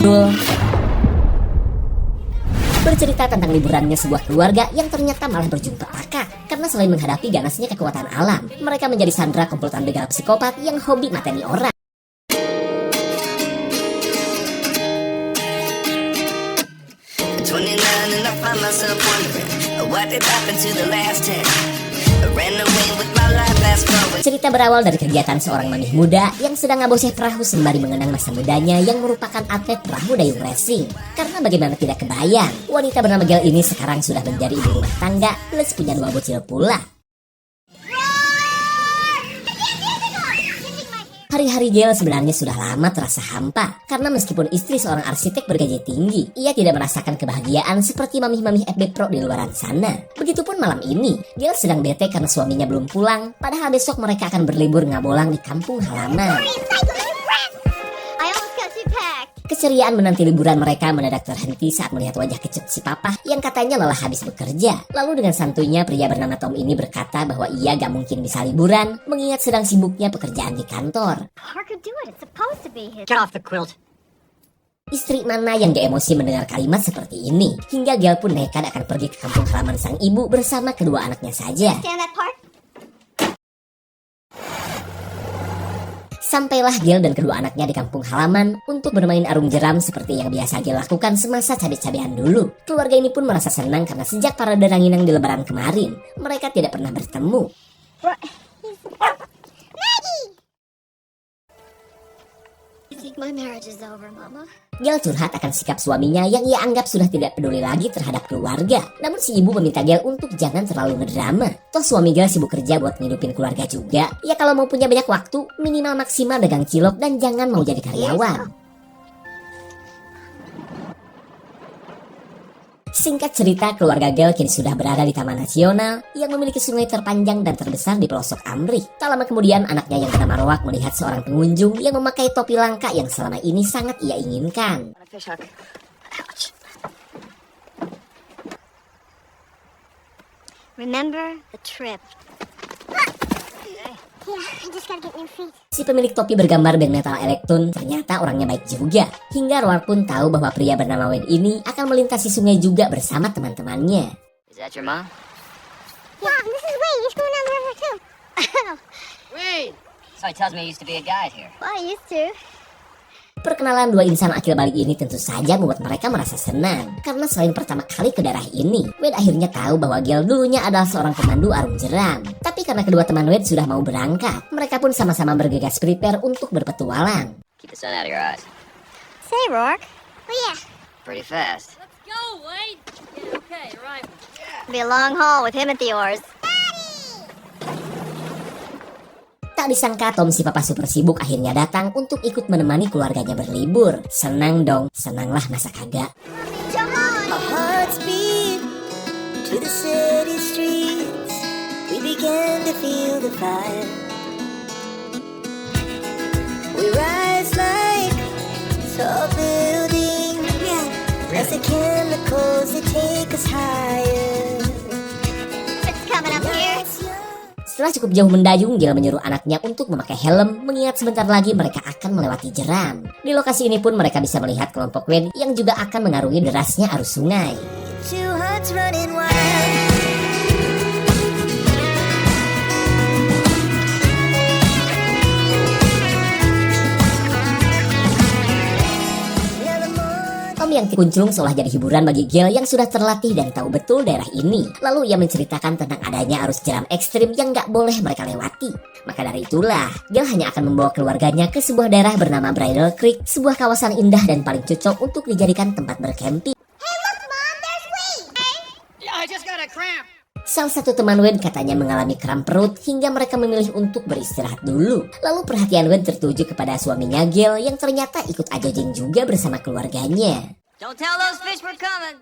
Judul bercerita tentang liburannya sebuah keluarga yang ternyata malah berujung petaka karena selain menghadapi ganasnya kekuatan alam, mereka menjadi sandera komplotan begal psikopat yang hobi mateni orang. Cerita berawal dari kegiatan seorang mamih muda yang sedang ngaboseh perahu sembari mengenang masa mudanya yang merupakan atlet perahu dayung racing. Karena bagaimana tidak kebayang, wanita bernama Gail ini sekarang sudah menjadi ibu rumah tangga plus punya 2 bocil pula. Hari-hari Gail sebenarnya sudah lama terasa hampa, karena meskipun istri seorang arsitek bergaji tinggi, ia tidak merasakan kebahagiaan seperti mamih-mamih FB Pro di luaran sana. Begitupun malam ini, Gail sedang bete karena suaminya belum pulang, padahal besok mereka akan berlibur ngabolang di kampung halaman. Keceriaan menanti liburan mereka mendadak terhenti saat melihat wajah kecut si papa yang katanya lelah habis bekerja. Lalu dengan santuinya pria bernama Tom ini berkata bahwa ia gak mungkin bisa liburan mengingat sedang sibuknya pekerjaan di kantor. Get off the quilt. Istri mana yang gak emosi mendengar kalimat seperti ini, hingga Gail pun nekat akan pergi ke kampung halaman sang ibu bersama kedua anaknya saja. Sampailah Gail dan kedua anaknya di kampung halaman untuk bermain arung jeram seperti yang biasa Gail lakukan semasa cabe-cabean dulu. Keluarga ini pun merasa senang karena sejak para Ranginang di lebaran kemarin, mereka tidak pernah bertemu. Gail curhat akan sikap suaminya yang ia anggap sudah tidak peduli lagi terhadap keluarga. Namun si ibu meminta Gail untuk jangan terlalu ngedrama. Toh suami Gail sibuk kerja buat ngidupin keluarga juga. Ya kalau mau punya banyak waktu, minimal maksimal dagang cilok dan jangan mau jadi karyawan. Singkat cerita, keluarga Gail kini sudah berada di Taman Nasional yang memiliki sungai terpanjang dan terbesar di pelosok Amrik. Tak lama kemudian, anaknya yang bernama Roak melihat seorang pengunjung yang memakai topi langka yang selama ini sangat ia inginkan. Remember the trip. Si pemilik topi bergambar band metal Elektron ternyata orangnya baik juga. Hingga Roar pun tahu bahwa pria bernama Wayne ini akan melintasi sungai juga bersama teman-temannya. Is that your mom? Yeah, this is Wade. He's going down the river too. Wait. So he tells me he used to be a guide here. Well, I used to. Perkenalan dua insan akil balik ini tentu saja membuat mereka merasa senang. Karena selain pertama kali ke daerah ini, Wade akhirnya tahu bahwa Gail dulunya adalah seorang pemandu arung jeram. Tapi karena kedua teman Wade sudah mau berangkat, mereka pun sama-sama bergegas prepare untuk berpetualang. Keep the sun out of your eyes. Say, Rourke. Oh, yeah. Pretty fast. Let's go, Wade. Yeah, okay, right. Be a long haul with him at the oars. Tak disangka Tom si papa super sibuk akhirnya datang untuk ikut menemani keluarganya berlibur. Senang dong, senanglah masa kagak. Come on. Our hearts beat to the city streets. We began to feel the fire. We rise like tall buildings as the chemicals they take us higher. It's coming up here. Setelah cukup jauh mendayung, Gail menyuruh anaknya untuk memakai helm, mengingat sebentar lagi mereka akan melewati jeram. Di lokasi ini pun mereka bisa melihat kelompok Wayne yang juga akan mengarungi derasnya arus sungai. Two hearts running wild. Tom yang kuncung seolah jadi hiburan bagi Gail yang sudah terlatih dan tahu betul daerah ini. Lalu ia menceritakan tentang adanya arus jeram ekstrim yang gak boleh mereka lewati. Maka dari itulah, Gail hanya akan membawa keluarganya ke sebuah daerah bernama Bridal Creek, sebuah kawasan indah dan paling cocok untuk dijadikan tempat bercamping. Hey, look, Mom. There's Wade. Yeah, I just got a cramp. Salah satu teman Wayne katanya mengalami kram perut hingga mereka memilih untuk beristirahat dulu. Lalu perhatian Wayne tertuju kepada suaminya Gail yang ternyata ikut ajojing juga bersama keluarganya. Don't tell those fish we're coming.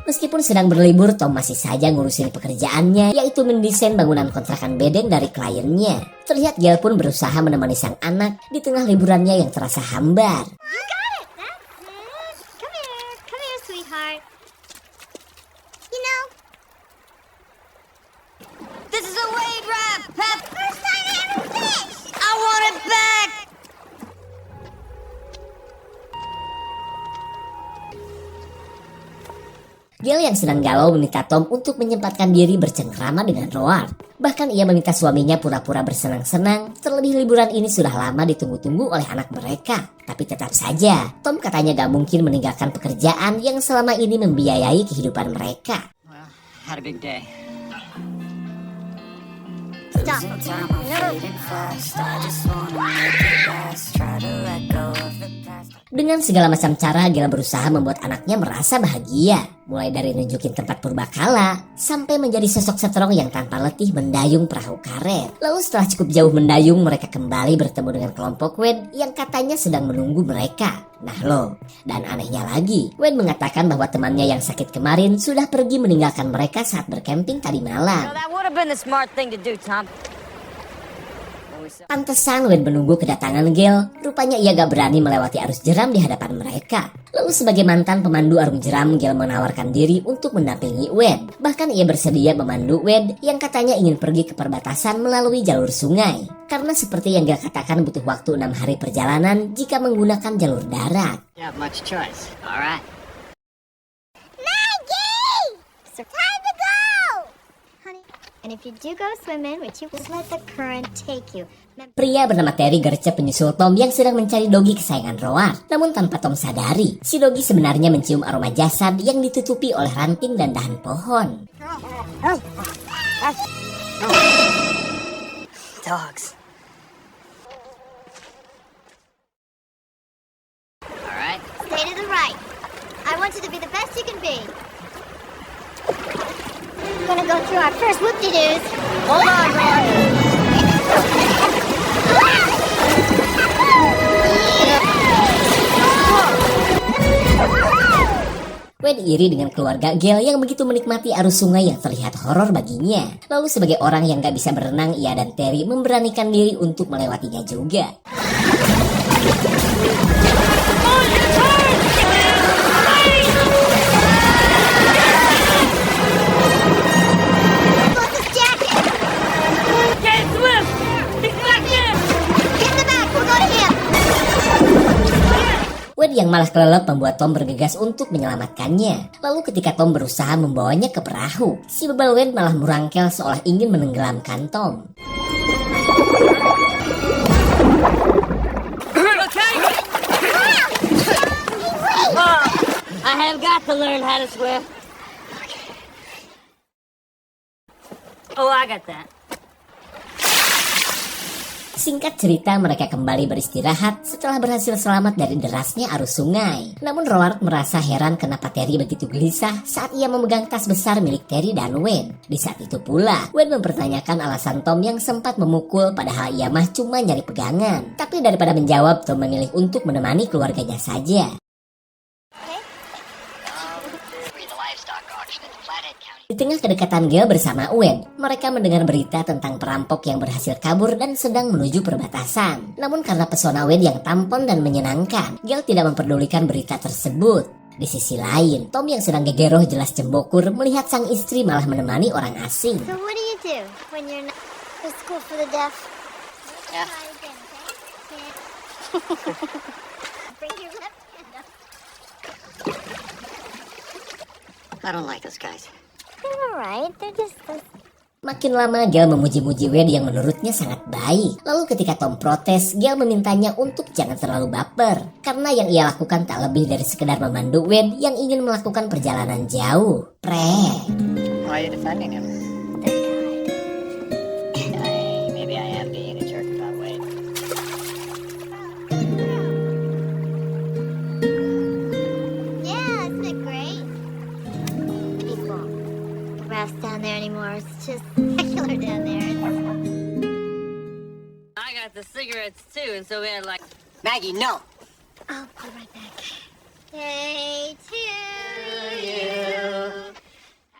Meskipun sedang berlibur, Tom masih saja ngurusin pekerjaannya, yaitu mendesain bangunan kontrakan bedeng dari kliennya. Terlihat Gail pun berusaha menemani sang anak di tengah liburannya yang terasa hambar. You got it. That's it. Come here. Come here, sweetheart. You know, This is a Wade wrap, Pep. first time I ever fished. I want it back. Gail yang sedang galau meminta Tom untuk menyempatkan diri bercengkrama dengan Roar. Bahkan ia meminta suaminya pura-pura bersenang-senang, terlebih liburan ini sudah lama ditunggu-tunggu oleh anak mereka. Tapi tetap saja, Tom katanya gak mungkin meninggalkan pekerjaan yang selama ini membiayai kehidupan mereka. Well, had a big day. Stop. Dengan segala macam cara, Gail berusaha membuat anaknya merasa bahagia. Mulai dari nunjukin tempat purbakala, sampai menjadi sosok strong yang tanpa letih mendayung perahu karet. Lalu setelah cukup jauh mendayung, mereka kembali bertemu dengan kelompok Wade yang katanya sedang menunggu mereka. Nah loh, dan anehnya lagi, Wade mengatakan bahwa temannya yang sakit kemarin sudah pergi meninggalkan mereka saat bercamping tadi malam. Well, that would have been the smart thing to do, Tom. Pantesan Wade menunggu kedatangan Gail. Rupanya ia gak berani melewati arus jeram di hadapan mereka. Lalu sebagai mantan pemandu arung jeram, Gail menawarkan diri untuk mendampingi Wade. Bahkan ia bersedia memandu Wade yang katanya ingin pergi ke perbatasan melalui jalur sungai. Karena seperti yang Gail katakan butuh waktu 6 hari perjalanan jika menggunakan jalur darat. You have much choice. All right. Maggie! It's time to go! Honey, and if you do go swimming, which you just let the current take you. Pria bernama Terry gercep menyusul Tom yang sedang mencari dogi kesayangan Roar. Namun tanpa Tom sadari, si dogi sebenarnya mencium aroma jasad yang ditutupi oleh ranting dan dahan pohon. Dogs. All right. Stay to the right. I want you to be the best you can be. We're gonna go through our first whoop-de-doos. Hold on, Ron. Wade iri dengan keluarga Gail yang begitu menikmati arus sungai yang terlihat horor baginya. Lalu sebagai orang yang gak bisa berenang, ia dan Terry memberanikan diri untuk melewatinya juga. Close his jacket. Can't swim! He's back in! Get in the back. We'll go to him. Wade yang malah kelelep membuat Tom bergegas untuk menyelamatkannya. Lalu ketika Tom berusaha membawanya ke perahu, si bebal Wade malah merangkel seolah ingin menenggelamkan Tom. Okay. I have got to learn how to swim. Oh, I got that. Singkat cerita, mereka kembali beristirahat setelah berhasil selamat dari derasnya arus sungai. Namun Roar merasa heran kenapa Terry begitu gelisah saat ia memegang tas besar milik Terry dan Wade. Di saat itu pula, Wade mempertanyakan alasan Tom yang sempat memukul padahal ia mah cuma nyari pegangan. Tapi daripada menjawab, Tom memilih untuk menemani keluarganya saja. Di tengah kedekatan Gail bersama Wade, mereka mendengar berita tentang perampok yang berhasil kabur dan sedang menuju perbatasan. Namun karena pesona Wade yang tampan dan menyenangkan, Gail tidak memperdulikan berita tersebut. Di sisi lain, Tom yang sedang gegeroh jelas cembokur melihat sang istri malah menemani orang asing. So what do when you're not for school for the deaf? Yeah. Try again, okay? Bring your left hand up. I don't like those guys. They're alright. They're just. Makin lama Gail memuji-muji Wade yang menurutnya sangat baik. Lalu ketika Tom protes, Gail memintanya untuk jangan terlalu baper. Karena yang ia lakukan tak lebih dari sekedar memandu Wade yang ingin melakukan perjalanan jauh. Why are you defending him? Maybe I am being a jerk about Wade. Yeah, isn't it great? People. The grass down there anymore. It's just secular down there. I got the cigarettes too, and so we had like Maggie. No. I'll be right back. Hey, to you.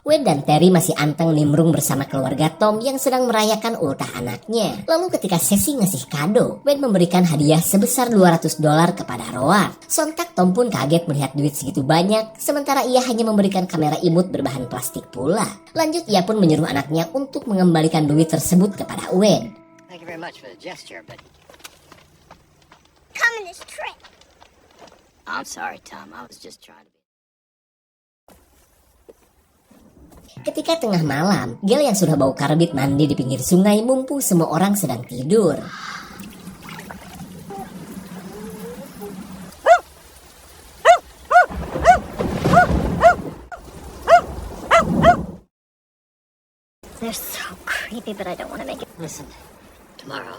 Wade dan Terry masih anteng nimbrung bersama keluarga Tom yang sedang merayakan ultah anaknya. Lalu ketika sesi ngasih kado, Wade memberikan hadiah sebesar $200 kepada Roar. Sontak Tom pun kaget melihat duit segitu banyak, sementara ia hanya memberikan kamera imut berbahan plastik pula. Lanjut ia pun menyuruh anaknya untuk mengembalikan duit tersebut kepada Wade. Thank you very much for the gesture, but Come in this trick. I'm sorry, Tom. I was just trying to be. Ketika tengah malam, Gale yang sudah bau karbit mandi di pinggir sungai mumpung semua orang sedang tidur. They're so creepy, but I don't want to make it. Listen, tomorrow.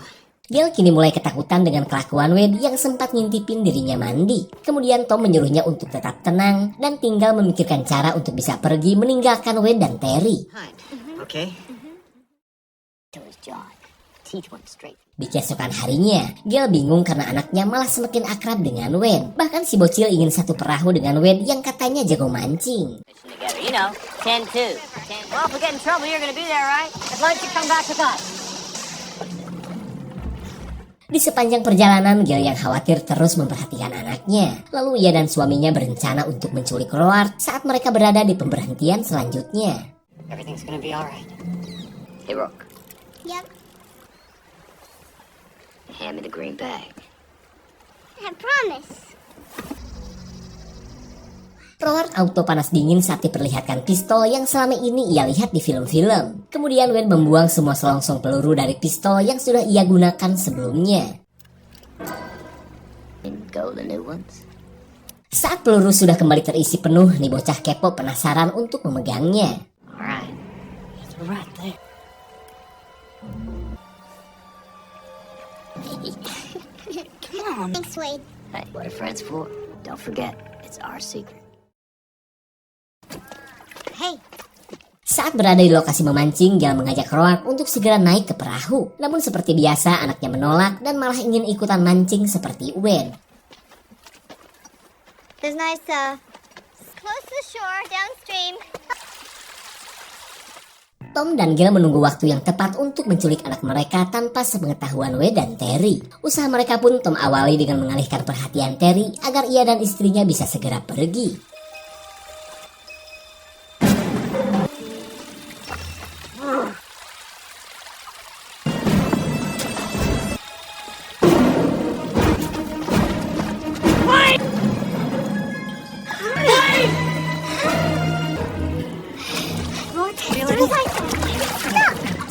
Gale kini mulai ketakutan dengan kelakuan Wade yang sempat ngintipin dirinya mandi. Kemudian Tom menyuruhnya untuk tetap tenang dan tinggal memikirkan cara untuk bisa pergi meninggalkan Wade dan Terry. Hide. Okay? To his jaw. Teeth went straight. Di keesokan harinya, Gale bingung karena anaknya malah semakin akrab dengan Wade. Bahkan si bocil ingin satu perahu dengan Wade yang katanya jago mancing. Fishing together, you know. 10-2. Well, if we get in trouble, you're gonna be there, right? As long as you come back with us. Di sepanjang perjalanan, Gale yang khawatir terus memperhatikan anaknya. Lalu ia dan suaminya berencana untuk menculik Roark saat mereka berada di pemberhentian selanjutnya. Everything's gonna be alright. Hey, Rook. Yep, Hand me the green bag. I promise. Roark auto panas dingin saat diperlihatkan pistol yang selama ini ia lihat di film-film. Kemudian Wade membuang semua selongsong peluru dari pistol yang sudah ia gunakan sebelumnya. And go the new ones. Saat peluru sudah kembali terisi penuh, nih bocah kepo penasaran untuk memegangnya. Alright. You're right there. Come on. Thanks, Wade. Hey, what are friends for? Don't forget, it's our secret. Hey, Saat berada di lokasi memancing, Gale mengajak Roark untuk segera naik ke perahu. Namun seperti biasa, anaknya menolak dan malah ingin ikutan mancing seperti Wade. there's nice, close to the shore, downstream. Tom dan Gale menunggu waktu yang tepat untuk menculik anak mereka tanpa sepengetahuan Wade dan Terry. Usaha mereka pun Tom awali dengan mengalihkan perhatian Terry agar ia dan istrinya bisa segera pergi.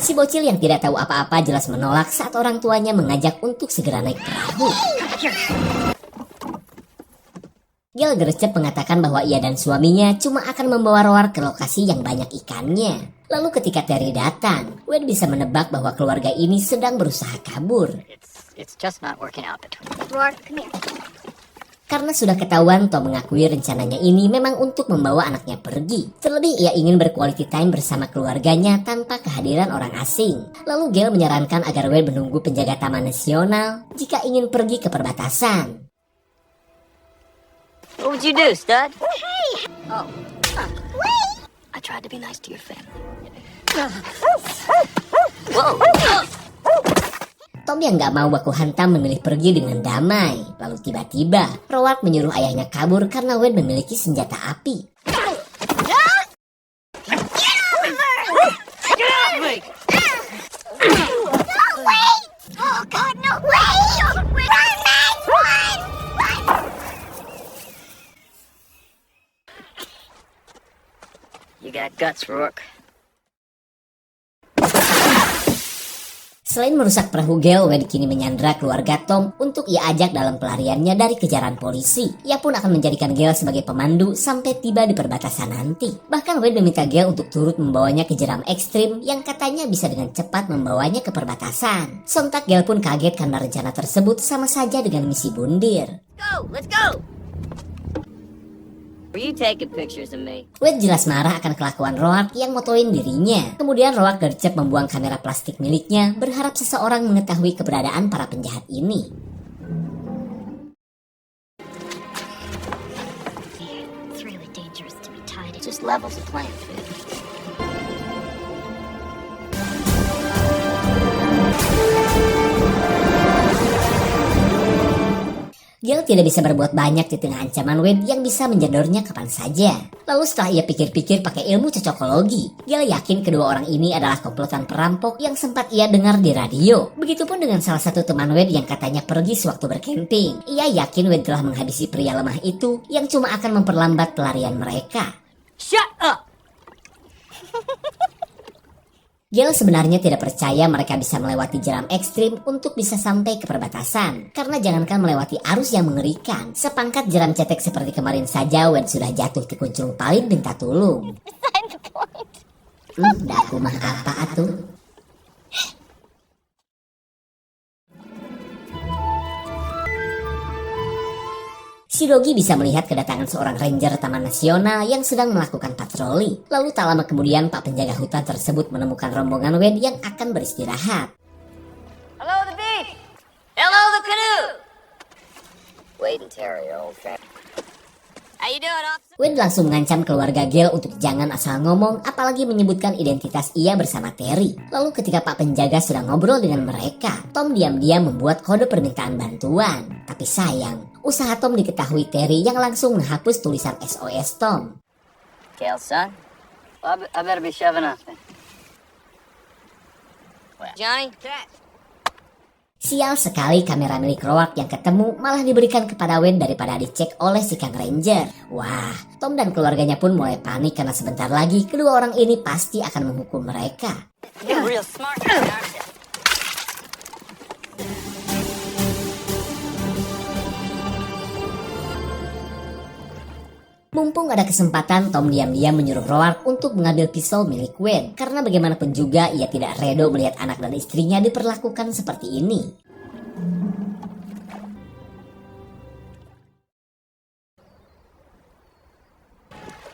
Si bocil yang tidak tahu apa-apa jelas menolak saat orang tuanya mengajak untuk segera naik perahu. Gale gercep mengatakan bahwa ia dan suaminya cuma akan membawa Roark ke lokasi yang banyak ikannya. Lalu ketika Terry datang, Wade bisa menebak bahwa keluarga ini sedang berusaha kabur. It's just not working out between us. Roark, come here. Karena sudah ketahuan, Tom mengakui rencananya ini memang untuk membawa anaknya pergi. Terlebih ia ingin berquality time bersama keluarganya tanpa kehadiran orang asing. Lalu Gale menyarankan agar Wade menunggu penjaga taman nasional jika ingin pergi ke perbatasan. What would you do, stud? Hey, Oh. wait! I tried to be nice to your family. Whoa. Tom yang gak mau baku hantam memilih pergi dengan damai. Lalu tiba-tiba, Roark menyuruh ayahnya kabur karena Wade memiliki senjata api. Get off me! No, wait! Oh, God, no, wait! Run, man, run! Run! You got guts, Rourke. Selain merusak perahu Gale, Wade kini menyandra keluarga Tom untuk ia ajak dalam pelariannya dari kejaran polisi. Ia pun akan menjadikan Gale sebagai pemandu sampai tiba di perbatasan nanti. Bahkan Wade meminta Gale untuk turut membawanya ke jeram ekstrim yang katanya bisa dengan cepat membawanya ke perbatasan. Sontak Gale pun kaget karena rencana tersebut sama saja dengan misi bundir. Go, let's go! Were you taking pictures of me? Wade jelas marah akan kelakuan Roark yang motoin dirinya. Kemudian Roark gercep membuang kamera plastik miliknya, berharap seseorang mengetahui keberadaan para penjahat ini. It's really dangerous to be tied. It just levels the playing field. Gale tidak bisa berbuat banyak di tengah ancaman Wade yang bisa menjadornya kapan saja. Lalu setelah ia pikir-pikir pakai ilmu cocokologi, Gale yakin kedua orang ini adalah komplotan perampok yang sempat ia dengar di radio. Begitupun dengan salah satu teman Wade yang katanya pergi sewaktu bercamping. Ia yakin Wade telah menghabisi pria lemah itu yang cuma akan memperlambat pelarian mereka. Shut up! Gale sebenarnya tidak percaya mereka bisa melewati jeram ekstrim untuk bisa sampai ke perbatasan. Karena jangankan melewati arus yang mengerikan, sepangkat jeram cetek seperti kemarin saja Wade sudah jatuh di kuncung paling minta tulung. Beside the point. Dah aku mah apa atuh? Si Doggy bisa melihat kedatangan seorang ranger taman nasional yang sedang melakukan patroli. Lalu tak lama kemudian Pak penjaga hutan tersebut menemukan rombongan Wade yang akan beristirahat. Hello, the beach. Hello, the canoe. Wade and Terry are old friends. How you doing, officer? Wade langsung mengancam keluarga Gale untuk jangan asal ngomong, apalagi menyebutkan identitas ia bersama Terry. Lalu ketika Pak penjaga sedang ngobrol dengan mereka, Tom diam-diam membuat kode permintaan bantuan. Tapi sayang, usaha Tom diketahui Terry yang langsung menghapus tulisan SOS Tom. Gale, son. Well, I better be shoving off then. Johnny? Sial sekali kamera milik Roark yang ketemu malah diberikan kepada Wade daripada dicek oleh si Kang Ranger. Wah, Tom dan keluarganya pun mulai panik karena sebentar lagi kedua orang ini pasti akan menghukum mereka. You're real smart, aren't you? Mumpung ada kesempatan, Tom diam-diam menyuruh Roark untuk mengambil pistol milik Wade. Karena bagaimanapun juga ia tidak redo melihat anak dan istrinya diperlakukan seperti ini.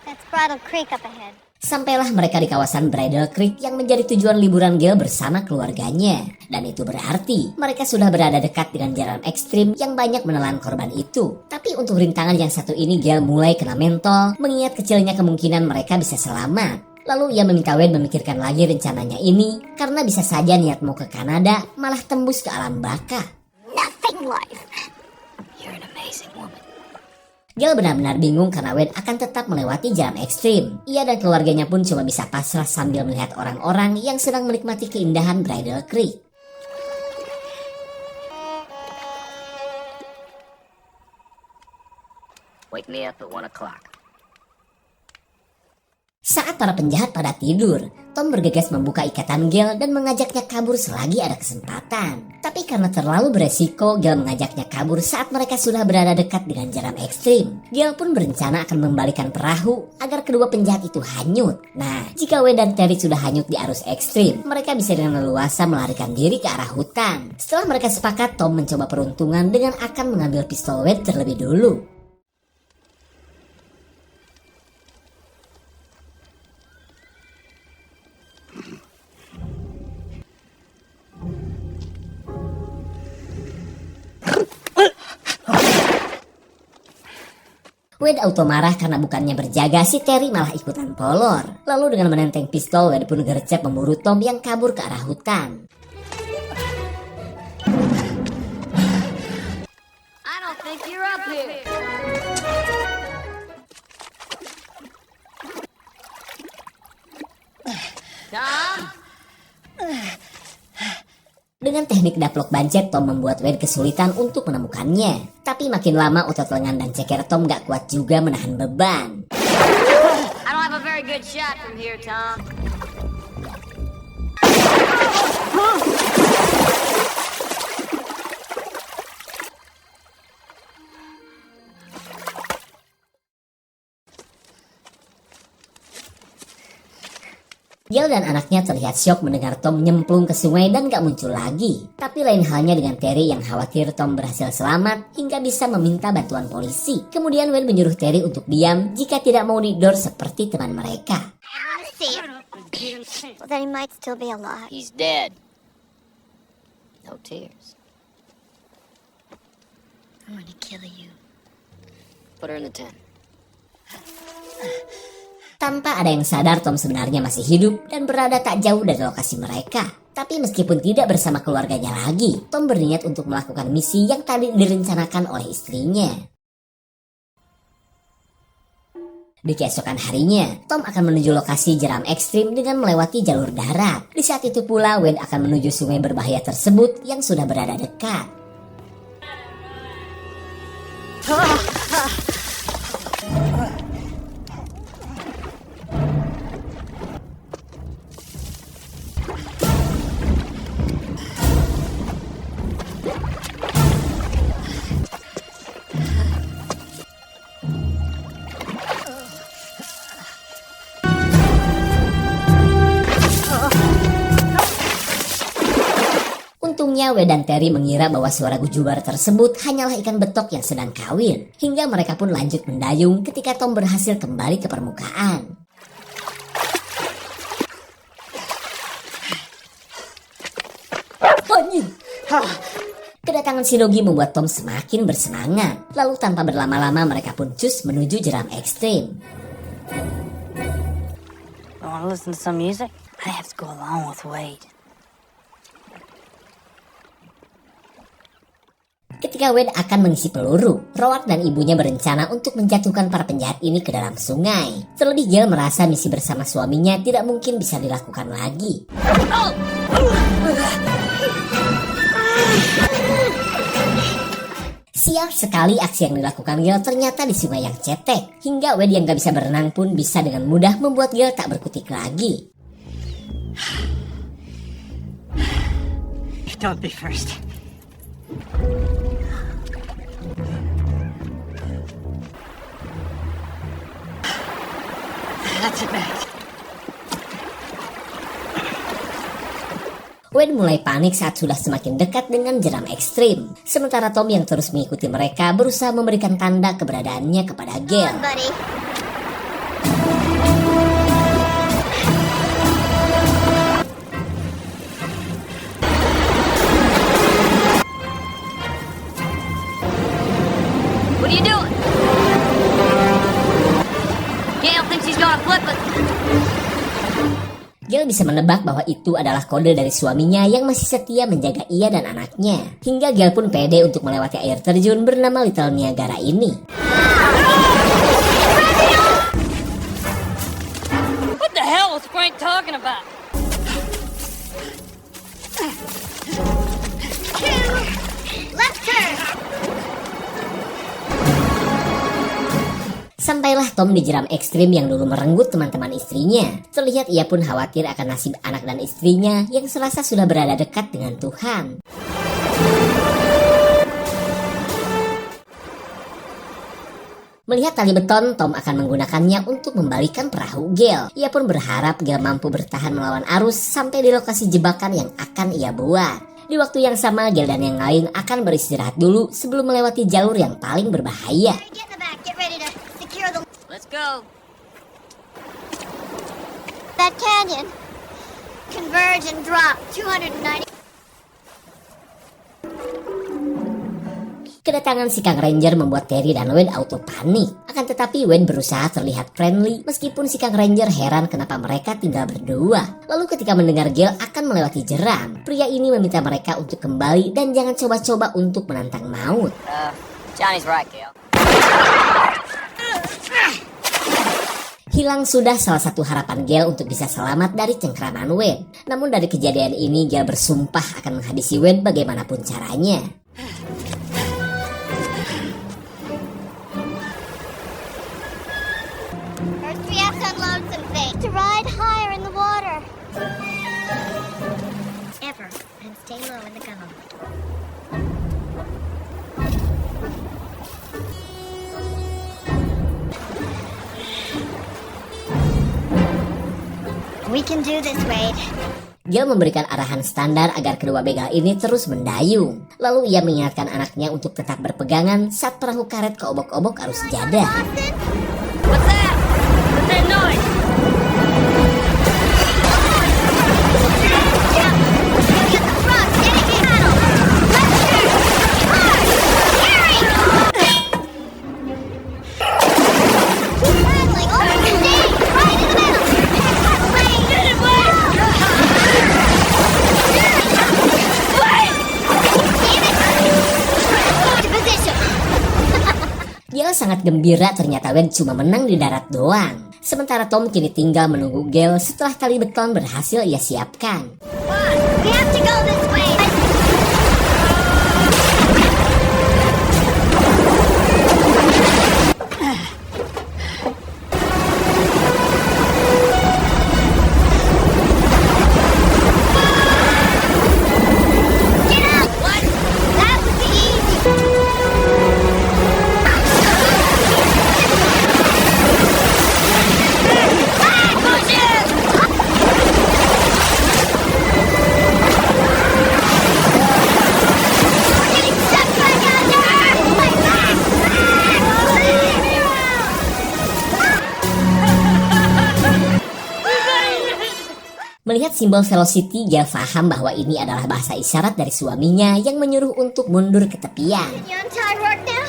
That's Bridle Creek up ahead. Sampailah mereka di kawasan Bridle Creek yang menjadi tujuan liburan Gale bersama keluarganya. Dan itu berarti mereka sudah berada dekat dengan jalan ekstrim yang banyak menelan korban itu. Tapi untuk rintangan yang satu ini Gale mulai kena mentol, mengingat kecilnya kemungkinan mereka bisa selamat. Lalu ia meminta Wade memikirkan lagi rencananya ini, karena bisa saja niat mau ke Kanada malah tembus ke alam baka. Nothing life. You're an amazing woman. Gale benar-benar bingung karena Wade akan tetap melewati jalan ekstrim. Ia dan keluarganya pun cuma bisa pasrah sambil melihat orang-orang yang sedang menikmati keindahan Bridle Creek. Wake me up at 1 o'clock. Saat para penjahat pada tidur, Tom bergegas membuka ikatan Gale dan mengajaknya kabur selagi ada kesempatan. Tapi karena terlalu beresiko, Gale mengajaknya kabur saat mereka sudah berada dekat dengan jalan ekstrim. Gale pun berencana akan membalikan perahu agar kedua penjahat itu hanyut. Nah, jika Wade dan Terry sudah hanyut di arus ekstrim, mereka bisa dengan leluasa melarikan diri ke arah hutan. Setelah mereka sepakat, Tom mencoba peruntungan dengan akan mengambil pistol Wade terlebih dulu. Wade auto marah karena bukannya berjaga, si Terry malah ikutan polor. Lalu dengan menenteng pistol, Wade pun gercep memburu Tom yang kabur ke arah hutan. I don't think you're up here. Tom? Dengan teknik daplok bancet, Tom membuat Wade kesulitan untuk menemukannya. Tapi makin lama otot lengan dan ceker Tom gak kuat juga menahan beban. I don't have a very good shot from here, Tom. Gale dan anaknya terlihat syok mendengar Tom nyemplung ke sungai dan gak muncul lagi. Tapi lain halnya dengan Terry yang khawatir Tom berhasil selamat hingga bisa meminta bantuan polisi. Kemudian Wade menyuruh Terry untuk diam jika tidak mau didor seperti teman mereka. I want to see him. Well, then he might still be alive. He's dead. No tears. I'm gonna kill you. Put her in the tent. Tanpa ada yang sadar, Tom sebenarnya masih hidup dan berada tak jauh dari lokasi mereka. Tapi meskipun tidak bersama keluarganya lagi, Tom berniat untuk melakukan misi yang tadi direncanakan oleh istrinya. Di keesokan harinya, Tom akan menuju lokasi jeram ekstrim dengan melewati jalur darat. Di saat itu pula, Wade akan menuju sungai berbahaya tersebut yang sudah berada dekat. Awalnya Wade dan Terry mengira bahwa suara gujubar tersebut hanyalah ikan betok yang sedang kawin. Hingga mereka pun lanjut mendayung ketika Tom berhasil kembali ke permukaan. Anjing! Kedatangan Shinogi membuat Tom semakin bersemangat. Lalu tanpa berlama-lama mereka pun cus menuju jeram ekstrim. I want to listen to some music. I have to go along with Wade. Ketika Wade akan mengisi peluru, Roark dan ibunya berencana untuk menjatuhkan para penjahat ini ke dalam sungai. Terlebih Gale merasa misi bersama suaminya tidak mungkin bisa dilakukan lagi. Sial sekali aksi yang dilakukan Gale ternyata di sungai yang cetek. Hingga Wade yang gak bisa berenang pun bisa dengan mudah membuat Gale tak berkutik lagi. Don't be first. That's it, Max. Wade mulai panik saat sudah semakin dekat dengan jeram ekstrim. Sementara Tom yang terus mengikuti mereka berusaha memberikan tanda keberadaannya kepada Gale. Buddy. What are you doing? Gale thinks he's gonna flip it. Gale bisa menebak bahwa itu adalah kode dari suaminya yang masih setia menjaga ia dan anaknya. Hingga Gale pun pede untuk melewati air terjun bernama Little Niagara ini. What the hell was Frank talking about? Left turn. Sampailah Tom di jeram ekstrim yang dulu merenggut teman-teman istrinya. Terlihat ia pun khawatir akan nasib anak dan istrinya yang serasa sudah berada dekat dengan Tuhan. Melihat tali beton, Tom akan menggunakannya untuk membalikan perahu Gale. Ia pun berharap Gale mampu bertahan melawan arus sampai di lokasi jebakan yang akan ia buat. Di waktu yang sama, Gale dan yang lain akan beristirahat dulu sebelum melewati jalur yang paling berbahaya. Get in the back. Get ready to secure the... Let's go. That canyon. Converge and drop 290. Kedatangan si Kang Ranger membuat Terry dan Wade auto panik. Akan tetapi Wade berusaha terlihat friendly meskipun si Kang Ranger heran kenapa mereka tinggal berdua. Lalu ketika mendengar Gale akan melewati jeram, pria ini meminta mereka untuk kembali dan jangan coba-coba untuk menantang maut. Johnny's right, Gale. Hilang sudah salah satu harapan Gale untuk bisa selamat dari cengkraman Wade. Namun dari kejadian ini Gale bersumpah akan menghabisi Wade bagaimanapun caranya. First we have to unload some things. To ride higher in the water. Ever. And stay low in the gunnel. We can do this, Wade. Gale memberikan arahan standar agar kedua begal ini terus mendayung. Lalu ia mengingatkan anaknya untuk tetap berpegangan saat perahu karet keobok-obok arus jadah. Austin? What's that? What's that noise? Get the front. Get it, paddle. Left turn. Hard. Carry. Paddling over the stage. Right in the middle. Wade. Get it, Wade! To position. Gale sangat gembira ternyata Wade cuma menang di darat doang. Sementara Tom kini tinggal menunggu Gale setelah tali beton berhasil ia siapkan. We have to go this way. Get out! What? That was the easy. Ah, push it! simbol velocity, Gail paham bahwa ini adalah bahasa isyarat dari suaminya yang menyuruh untuk mundur ke tepian. You untie Rourke now?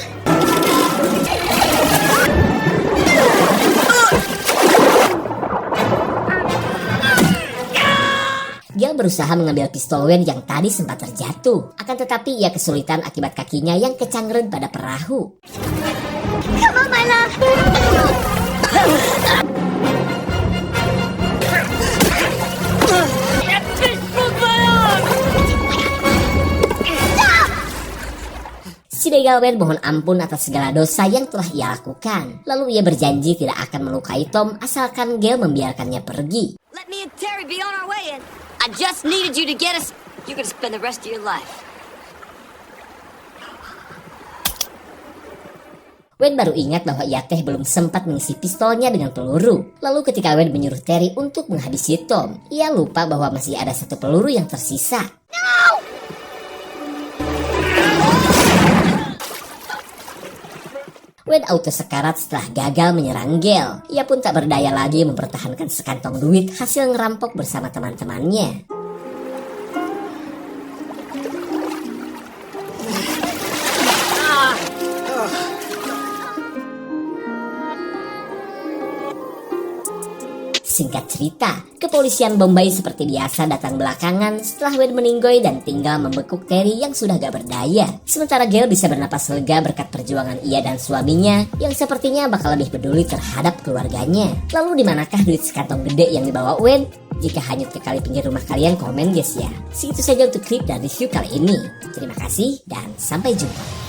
Gail berusaha mengambil pistol Wayne yang tadi sempat terjatuh. Akan tetapi ia kesulitan akibat kakinya yang kecangren pada perahu. Come on, my love. That fish broke my arm! Si begal Wayne mohon ampun atas segala dosa yang telah ia lakukan. Lalu ia berjanji tidak akan melukai Tom asalkan Gail membiarkannya pergi. Let me and Terry be on our way in. I just needed you to get us. You're gonna spend the rest of your life. Wayne baru ingat bahwa ia teh belum sempat mengisi pistolnya dengan peluru. Lalu ketika Wayne menyuruh Terry untuk menghabisi Tom, ia lupa bahwa masih ada satu peluru yang tersisa. Wayne auto sekarat setelah gagal menyerang Gail. Ia pun tak berdaya lagi mempertahankan sekantong duit hasil ngerampok bersama teman-temannya. Singkat cerita, kepolisian Bombay seperti biasa datang belakangan setelah Wayne meninggoy dan tinggal membekuk Terry yang sudah gak berdaya. Sementara Gail bisa bernapas lega berkat perjuangan ia dan suaminya yang sepertinya bakal lebih peduli terhadap keluarganya. Lalu dimanakah duit sekantong gede yang dibawa Wayne? Jika hanyut ke kali pinggir rumah kalian, komen guys ya. Segitu saja untuk klip dan review kali ini. Terima kasih dan sampai jumpa.